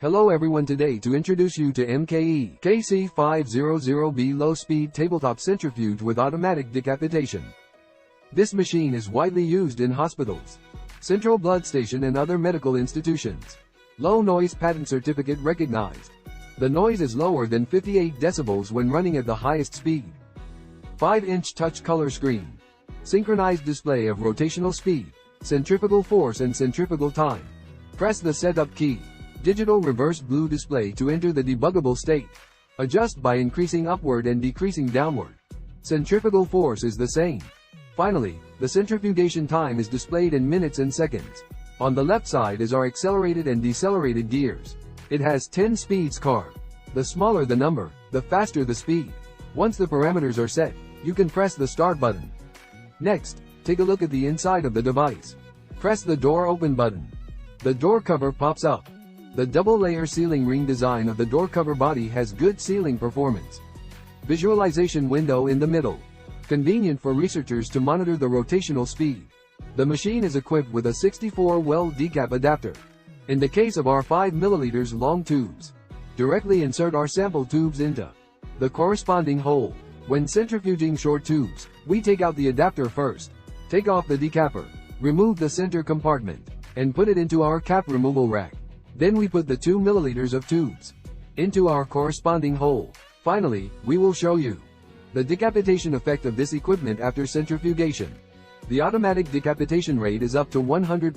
Hello everyone, today to introduce you to MKE KC-500B low-speed tabletop centrifuge with automatic decapitation. This machine is widely used in hospitals, central blood station and other medical institutions. Low noise patent certificate recognized. The noise is lower than 58 decibels when running at the highest speed. 5-inch touch color screen. Synchronized display of rotational speed, centrifugal force and centrifugal time. Press the setup key. Digital reverse blue display to enter the debuggable state. Adjust by increasing upward and decreasing downward. Centrifugal force is the same. Finally, the centrifugation time is displayed in minutes and seconds. On the left side is our accelerated and decelerated gears. It has 10 speeds car. The smaller the number, the faster the speed. Once the parameters are set, you can press the start button. Next, take a look at the inside of the device. Press the door open button. The door cover pops up. The double-layer sealing ring design of the door cover body has good sealing performance. Visualization window in the middle. Convenient for researchers to monitor the rotational speed. The machine is equipped with a 64-well decap adapter. In the case of our 5 ml long tubes, directly insert our sample tubes into the corresponding hole. When centrifuging short tubes, we take out the adapter first, take off the decapper, remove the center compartment, and put it into our cap removal rack. Then we put the 2 ml of tubes into our corresponding hole. Finally, we will show you the decapitation effect of this equipment after centrifugation. The automatic decapitation rate is up to 100%.